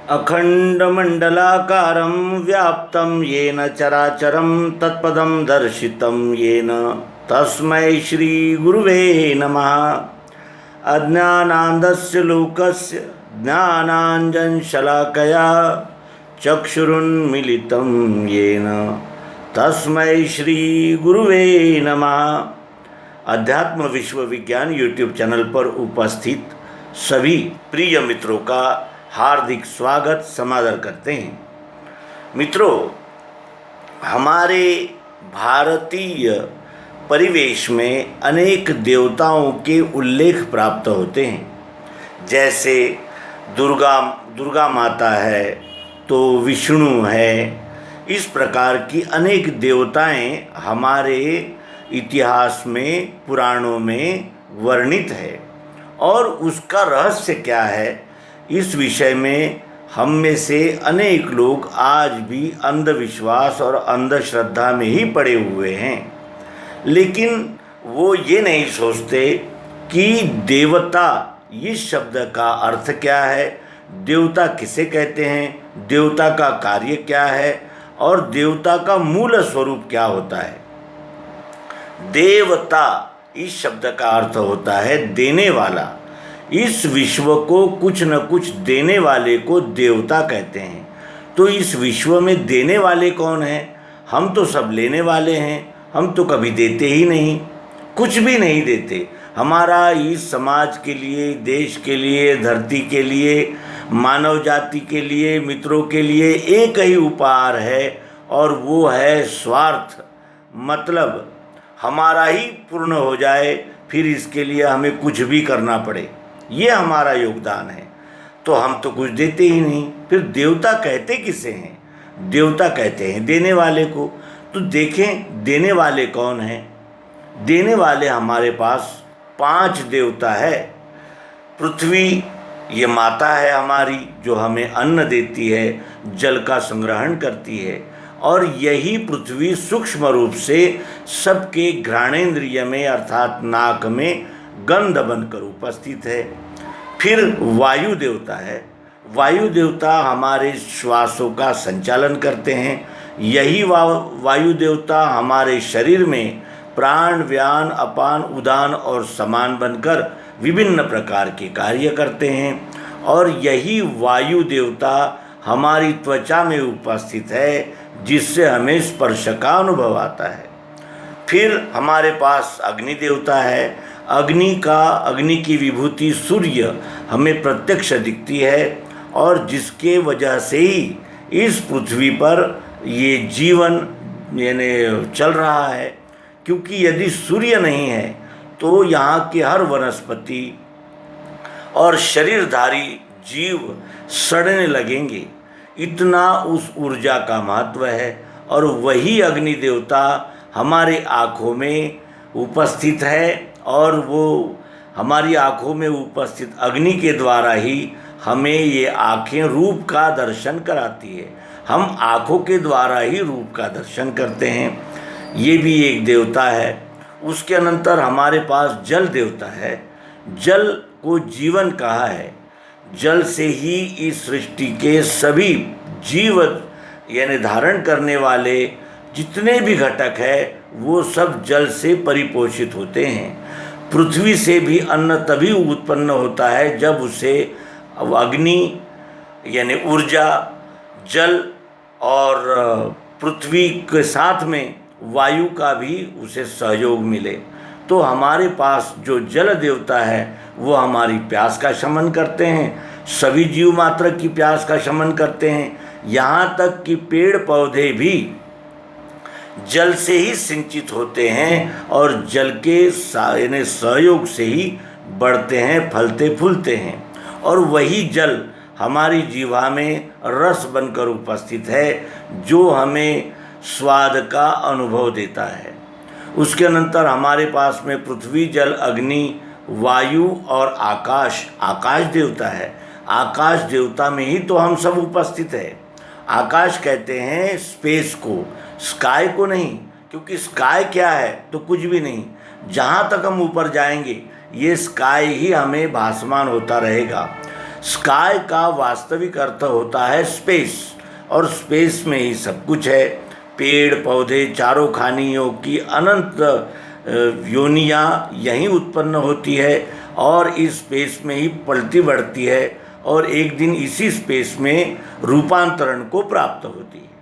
अखंडमंडलाकारं व्याप्तं येन चराचरं तत्पदं दर्शितं येन तस्मै श्रीगुरुवे नमः। अज्ञानान्धस्य लोकस्य ज्ञानाञ्जनशलाकया चक्षुरुन्मीलितं येन तस्मै श्रीगुरुवे नमः। अध्यात्म विश्व विज्ञान यूट्यूब चैनल पर उपस्थित सभी प्रिय मित्रों का हार्दिक स्वागत समादर करते हैं। मित्रों, हमारे भारतीय परिवेश में अनेक देवताओं के उल्लेख प्राप्त होते हैं। जैसे दुर्गा माता है तो विष्णु है। इस प्रकार की अनेक देवताएं हमारे इतिहास में, पुराणों में वर्णित है। और उसका रहस्य क्या है, इस विषय में हम में से अनेक लोग आज भी अंधविश्वास और अंधश्रद्धा में ही पड़े हुए हैं। लेकिन वो ये नहीं सोचते कि देवता इस शब्द का अर्थ क्या है, देवता किसे कहते हैं, देवता का कार्य क्या है और देवता का मूल स्वरूप क्या होता है। देवता इस शब्द का अर्थ होता है देने वाला। इस विश्व को कुछ न कुछ देने वाले को देवता कहते हैं। तो इस विश्व में देने वाले कौन हैं? हम तो सब लेने वाले हैं। हम तो कभी देते ही नहीं, कुछ भी नहीं देते। हमारा इस समाज के लिए, देश के लिए, धरती के लिए, मानव जाति के लिए, मित्रों के लिए एक ही उपहार है और वो है स्वार्थ। मतलब हमारा ही पूर्ण हो जाए, फिर इसके लिए हमें कुछ भी करना पड़े, ये हमारा योगदान है। तो हम तो कुछ देते ही नहीं, फिर देवता कहते किसे हैं? देवता कहते हैं देने वाले को। तो देखें देने वाले कौन हैं। देने वाले हमारे पास 5 देवता है। पृथ्वी ये माता है हमारी, जो हमें अन्न देती है, जल का संग्रहण करती है। और यही पृथ्वी सूक्ष्म रूप से सबके घ्राणेंद्रिय में अर्थात नाक में गंध बनकर उपस्थित है। फिर वायु देवता है। वायु देवता हमारे श्वासों का संचालन करते हैं। यही वायु देवता हमारे शरीर में प्राण, व्यान, अपान, उदान और समान बनकर विभिन्न प्रकार के कार्य करते हैं। और यही वायु देवता हमारी त्वचा में उपस्थित है, जिससे हमें स्पर्श का अनुभव आता है। फिर हमारे पास अग्नि देवता है। अग्नि की विभूति सूर्य हमें प्रत्यक्ष दिखती है और जिसके वजह से ही इस पृथ्वी पर ये जीवन यानी चल रहा है। क्योंकि यदि सूर्य नहीं है तो यहाँ के हर वनस्पति और शरीरधारी जीव सड़ने लगेंगे। इतना उस ऊर्जा का महत्व है। और वही अग्नि देवता हमारे आँखों में उपस्थित है और वो हमारी आँखों में उपस्थित अग्नि के द्वारा ही हमें ये आँखें रूप का दर्शन कराती है। हम आँखों के द्वारा ही रूप का दर्शन करते हैं। ये भी एक देवता है। उसके अनंतर हमारे पास जल देवता है। जल को जीवन कहा है। जल से ही इस सृष्टि के सभी जीव यानी धारण करने वाले जितने भी घटक है वो सब जल से परिपोषित होते हैं। पृथ्वी से भी अन्न तभी उत्पन्न होता है जब उसे अग्नि यानी ऊर्जा, जल और पृथ्वी के साथ में वायु का भी उसे सहयोग मिले। तो हमारे पास जो जल देवता है वो हमारी प्यास का शमन करते हैं। सभी जीव मात्र की प्यास का शमन करते हैं। यहाँ तक कि पेड़ पौधे भी जल से ही सिंचित होते हैं और जल के यानी सहयोग से ही बढ़ते हैं, फलते फूलते हैं। और वही जल हमारी जीवा में रस बनकर उपस्थित है, जो हमें स्वाद का अनुभव देता है। उसके अनंतर हमारे पास में पृथ्वी, जल, अग्नि, वायु और आकाश देवता है। आकाश देवता में ही तो हम सब उपस्थित है। आकाश कहते हैं स्पेस को, स्काई को नहीं। क्योंकि स्काई क्या है तो कुछ भी नहीं। जहाँ तक हम ऊपर जाएंगे ये स्काई ही हमें भासमान होता रहेगा। स्काई का वास्तविक अर्थ होता है स्पेस, और स्पेस में ही सब कुछ है। पेड़ पौधे, चारों खानियों की अनंत योनियाँ यहीं उत्पन्न होती है और इस स्पेस में ही पलती बढ़ती है और एक दिन इसी स्पेस में रूपांतरण को प्राप्त होती है।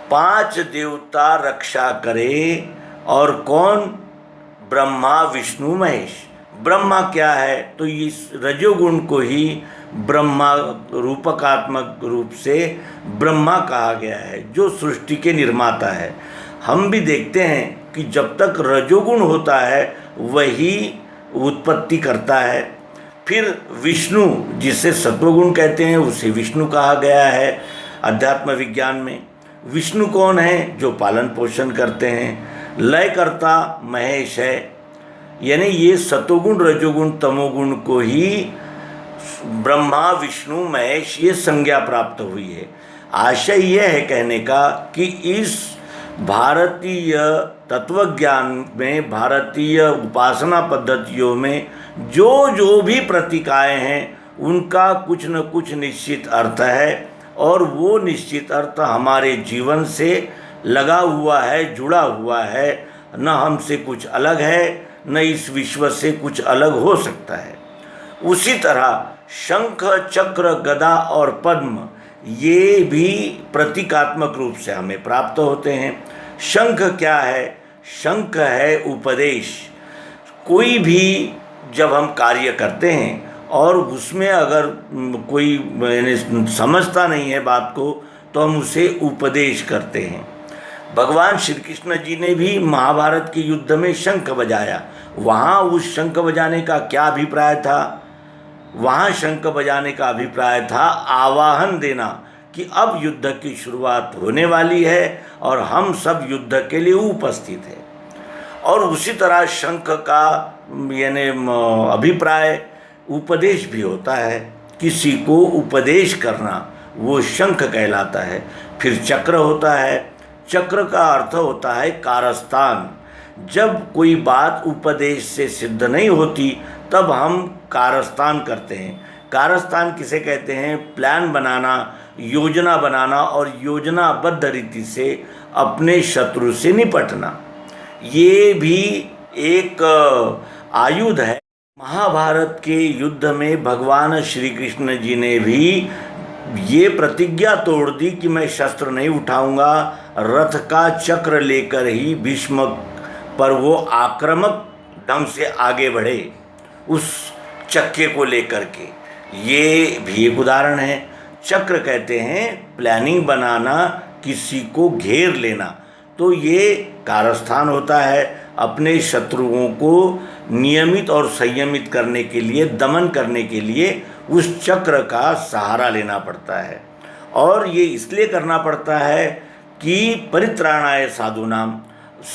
5 देवता रक्षा करे, और कौन? ब्रह्मा विष्णु महेश। ब्रह्मा क्या है? तो इस रजोगुण को ही ब्रह्मा रूपकात्मक रूप से ब्रह्मा कहा गया है, जो सृष्टि के निर्माता है। हम भी देखते हैं कि जब तक रजोगुण होता है वही उत्पत्ति करता है। फिर विष्णु, जिसे सत्वगुण कहते हैं, उसे विष्णु कहा गया है अध्यात्म विज्ञान में। विष्णु कौन है? जो पालन पोषण करते हैं। लयकर्ता महेश है, यानी ये सतोगुण रजोगुण तमोगुण को ही ब्रह्मा विष्णु महेश ये संज्ञा प्राप्त हुई है। आशय यह है कहने का कि इस भारतीय तत्वज्ञान में, भारतीय उपासना पद्धतियों में जो जो भी प्रतीकाएँ हैं उनका कुछ न कुछ निश्चित अर्थ है, और वो निश्चित अर्थ हमारे जीवन से लगा हुआ है, जुड़ा हुआ है। न हमसे कुछ अलग है, न इस विश्व से कुछ अलग हो सकता है। उसी तरह शंख, चक्र, गदा और पद्म ये भी प्रतीकात्मक रूप से हमें प्राप्त होते हैं। शंख क्या है? शंख है उपदेश। कोई भी जब हम कार्य करते हैं और उसमें अगर कोई समझता नहीं है बात को, तो हम उसे उपदेश करते हैं। भगवान श्री कृष्ण जी ने भी महाभारत के युद्ध में शंख बजाया। वहाँ उस शंख बजाने का क्या अभिप्राय था? वहाँ शंख बजाने का अभिप्राय था आवाहन देना कि अब युद्ध की शुरुआत होने वाली है और हम सब युद्ध के लिए उपस्थित हैं। और उसी तरह शंख का यानी अभिप्राय उपदेश भी होता है। किसी को उपदेश करना वो शंख कहलाता है। फिर चक्र होता है। चक्र का अर्थ होता है कारस्थान। जब कोई बात उपदेश से सिद्ध नहीं होती तब हम कारस्थान करते हैं। कारस्थान किसे कहते हैं? प्लान बनाना, योजना बनाना और योजनाबद्ध रीति से अपने शत्रु से निपटना। ये भी एक आयुध है। महाभारत के युद्ध में भगवान श्री कृष्ण जी ने भी ये प्रतिज्ञा तोड़ दी कि मैं शस्त्र नहीं उठाऊंगा, रथ का चक्र लेकर ही भीष्म पर वो आक्रामक ढंग से आगे बढ़े उस चक्के को लेकर के। ये भी एक उदाहरण है। चक्र कहते हैं प्लानिंग बनाना, किसी को घेर लेना। तो ये कारस्थान होता है। अपने शत्रुओं को नियमित और संयमित करने के लिए, दमन करने के लिए उस चक्र का सहारा लेना पड़ता है। और ये इसलिए करना पड़ता है कि परित्राणाय साधूनाम,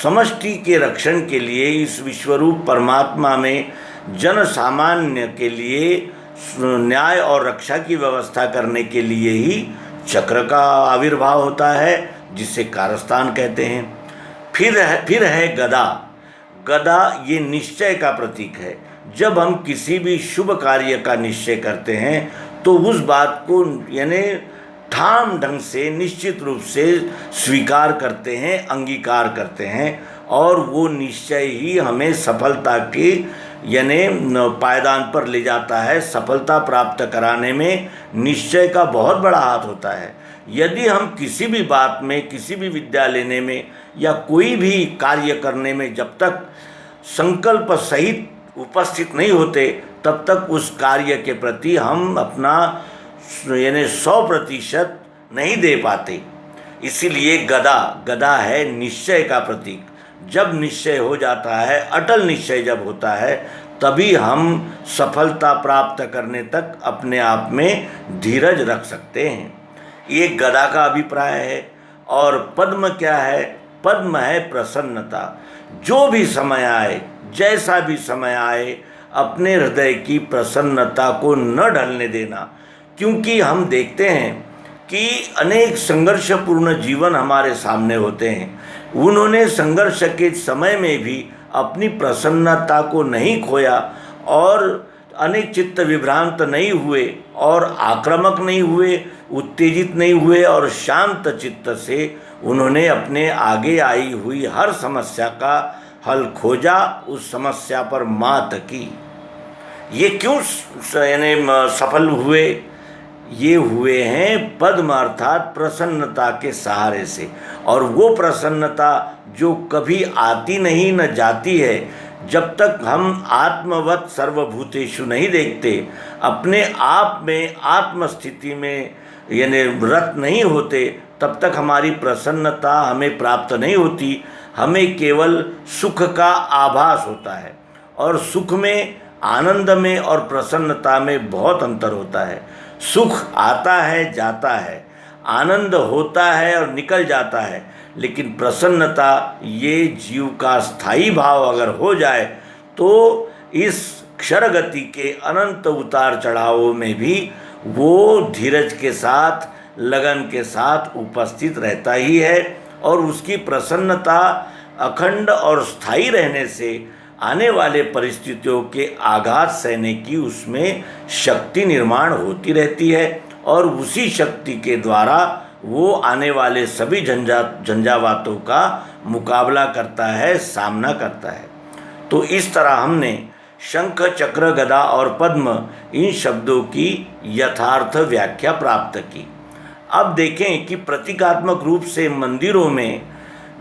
समष्टि के रक्षण के लिए, इस विश्वरूप परमात्मा में जन सामान्य के लिए न्याय और रक्षा की व्यवस्था करने के लिए ही चक्र का आविर्भाव होता है, जिसे कारस्थान कहते हैं। फिर है गदा। गदा ये निश्चय का प्रतीक है। जब हम किसी भी शुभ कार्य का निश्चय करते हैं तो उस बात को यानी ठाम ढंग से निश्चित रूप से स्वीकार करते हैं, अंगीकार करते हैं, और वो निश्चय ही हमें सफलता के यानी पायदान पर ले जाता है। सफलता प्राप्त कराने में निश्चय का बहुत बड़ा हाथ होता है। यदि हम किसी भी बात में, किसी भी विद्या लेने में या कोई भी कार्य करने में जब तक संकल्प सहित उपस्थित नहीं होते, तब तक उस कार्य के प्रति हम अपना यानी 100% नहीं दे पाते। इसीलिए गदा है निश्चय का प्रतीक। जब निश्चय हो जाता है, अटल निश्चय जब होता है, तभी हम सफलता प्राप्त करने तक अपने आप में धीरज रख सकते हैं। ये गदा का अभिप्राय है। और पद्म क्या है? पद्म है प्रसन्नता। जो भी समय आए, जैसा भी समय आए, अपने हृदय की प्रसन्नता को न ढलने देना। क्योंकि हम देखते हैं कि अनेक संघर्षपूर्ण जीवन हमारे सामने होते हैं। उन्होंने संघर्ष के समय में भी अपनी प्रसन्नता को नहीं खोया और अनेक चित्त विभ्रांत नहीं हुए और आक्रामक नहीं हुए, उत्तेजित नहीं हुए और शांत चित्त से उन्होंने अपने आगे आई हुई हर समस्या का हल खोजा, उस समस्या पर मात की। ये क्यों यानी सफल हुए? ये हुए हैं पद्म अर्थात प्रसन्नता के सहारे से। और वो प्रसन्नता जो कभी आती नहीं न जाती है, जब तक हम आत्मवत सर्वभूतेषु नहीं देखते, अपने आप में आत्मस्थिति में यानी रत नहीं होते, तब तक हमारी प्रसन्नता हमें प्राप्त नहीं होती। हमें केवल सुख का आभास होता है, और सुख में, आनंद में और प्रसन्नता में बहुत अंतर होता है। सुख आता है जाता है, आनंद होता है और निकल जाता है, लेकिन प्रसन्नता ये जीव का स्थायी भाव अगर हो जाए तो इस क्षर गति के अनंत उतार चढ़ावों में भी वो धीरज के साथ, लगन के साथ उपस्थित रहता ही है। और उसकी प्रसन्नता अखंड और स्थायी रहने से आने वाले परिस्थितियों के आघात सहने की उसमें शक्ति निर्माण होती रहती है, और उसी शक्ति के द्वारा वो आने वाले सभी झंझावातों का मुकाबला करता है, सामना करता है। तो इस तरह हमने शंख, चक्र, गदा और पद्म इन शब्दों की यथार्थ व्याख्या प्राप्त की। अब देखें कि प्रतीकात्मक रूप से मंदिरों में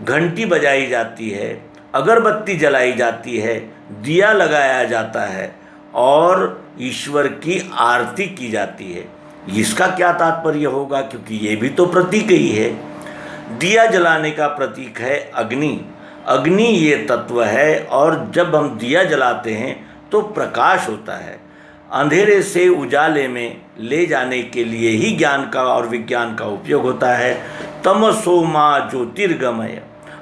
घंटी बजाई जाती है, अगरबत्ती जलाई जाती है, दिया लगाया जाता है और ईश्वर की आरती की जाती है। इसका क्या तात्पर्य होगा? क्योंकि ये भी तो प्रतीक ही है। दिया जलाने का प्रतीक है अग्नि। अग्नि ये तत्व है, और जब हम दिया जलाते हैं तो प्रकाश होता है। अंधेरे से उजाले में ले जाने के लिए ही ज्ञान का और विज्ञान का उपयोग होता है। तमसो माँ ज्योतिर्गमय,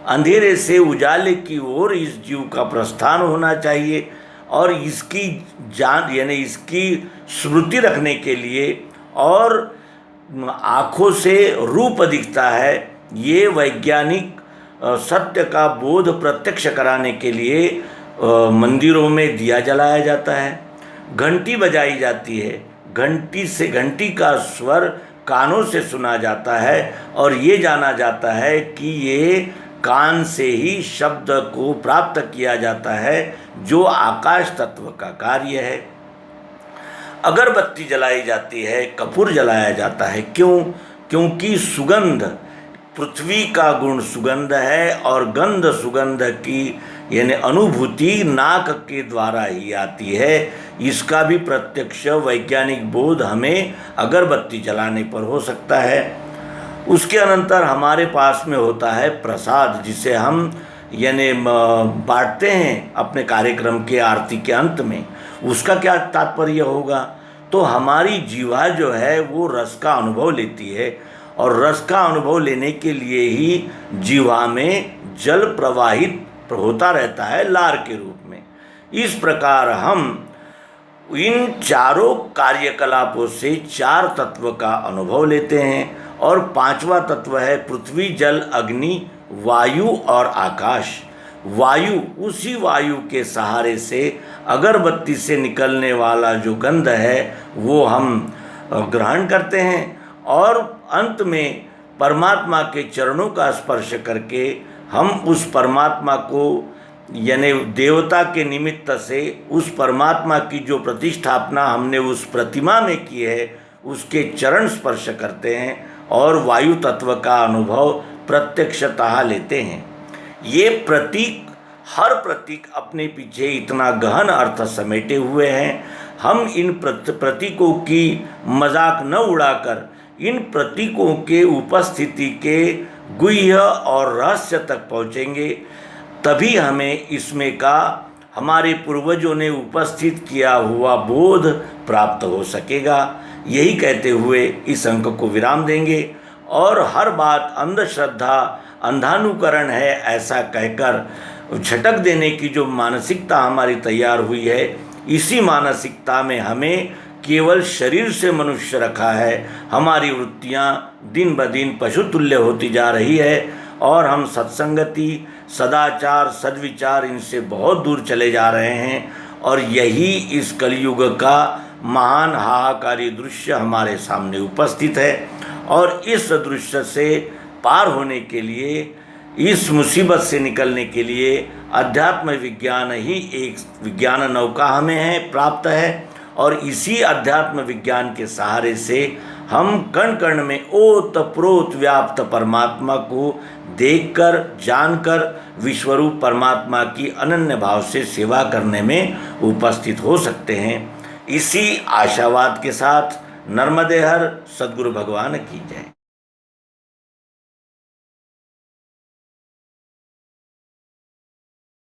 अंधेरे से उजाले की ओर इस जीव का प्रस्थान होना चाहिए, और इसकी जान यानी इसकी स्मृति रखने के लिए, और आँखों से रूप दिखता है, ये वैज्ञानिक सत्य का बोध प्रत्यक्ष कराने के लिए मंदिरों में दिया जलाया जाता है, घंटी बजाई जाती है। घंटी का स्वर कानों से सुना जाता है, और ये जाना जाता है कि ये कान से ही शब्द को प्राप्त किया जाता है, जो आकाश तत्व का कार्य है। अगरबत्ती जलाई जाती है, कपूर जलाया जाता है। क्यों? क्योंकि सुगंध, पृथ्वी का गुण सुगंध है, और गंध सुगंध की यानी अनुभूति नाक के द्वारा ही आती है। इसका भी प्रत्यक्ष वैज्ञानिक बोध हमें अगरबत्ती जलाने पर हो सकता है। उसके अनंतर हमारे पास में होता है प्रसाद, जिसे हम यानी बांटते हैं अपने कार्यक्रम के आरती के अंत में। उसका क्या तात्पर्य होगा? तो हमारी जीवा जो है वो रस का अनुभव लेती है, और रस का अनुभव लेने के लिए ही जीवा में जल प्रवाहित होता रहता है लार के रूप में। इस प्रकार हम इन चारों कार्यकलापों से चार तत्व का अनुभव लेते हैं, और पांचवा तत्व है पृथ्वी, जल, अग्नि, वायु और आकाश। वायु, उसी वायु के सहारे से अगरबत्ती से निकलने वाला जो गंध है वो हम ग्रहण करते हैं, और अंत में परमात्मा के चरणों का स्पर्श करके हम उस परमात्मा को यानी देवता के निमित्त से उस परमात्मा की जो प्रतिष्ठापना हमने उस प्रतिमा में की है उसके चरण स्पर्श करते हैं, और वायु तत्व का अनुभव प्रत्यक्षतः लेते हैं। ये प्रतीक, हर प्रतीक अपने पीछे इतना गहन अर्थ समेटे हुए हैं। हम इन प्रतीकों की मजाक न उड़ाकर इन प्रतीकों के उपस्थिति के गुह्य और रहस्य तक पहुँचेंगे, तभी हमें इसमें का हमारे पूर्वजों ने उपस्थित किया हुआ बोध प्राप्त हो सकेगा। यही कहते हुए इस अंक को विराम देंगे, और हर बात अंधश्रद्धा, अंधानुकरण है ऐसा कहकर झटक देने की जो मानसिकता हमारी तैयार हुई है, इसी मानसिकता में हमें केवल शरीर से मनुष्य रखा है। हमारी वृत्तियाँ दिन ब दिन पशुतुल्य होती जा रही है, और हम सत्संगति, सदाचार, सद्विचार इनसे बहुत दूर चले जा रहे हैं, और यही इस कलयुग का महान हाहाकारी दृश्य हमारे सामने उपस्थित है। और इस दृश्य से पार होने के लिए, इस मुसीबत से निकलने के लिए अध्यात्म विज्ञान ही एक विज्ञान नौका हमें प्राप्त है। और इसी अध्यात्म विज्ञान के सहारे से हम कण कण में ओतप्रोत व्याप्त परमात्मा को देखकर, जानकर विश्वरूप परमात्मा की अनन्य भाव से सेवा करने में उपस्थित हो सकते हैं। इसी आशावाद के साथ नर्मदे हर सद्गुरु भगवान की जय।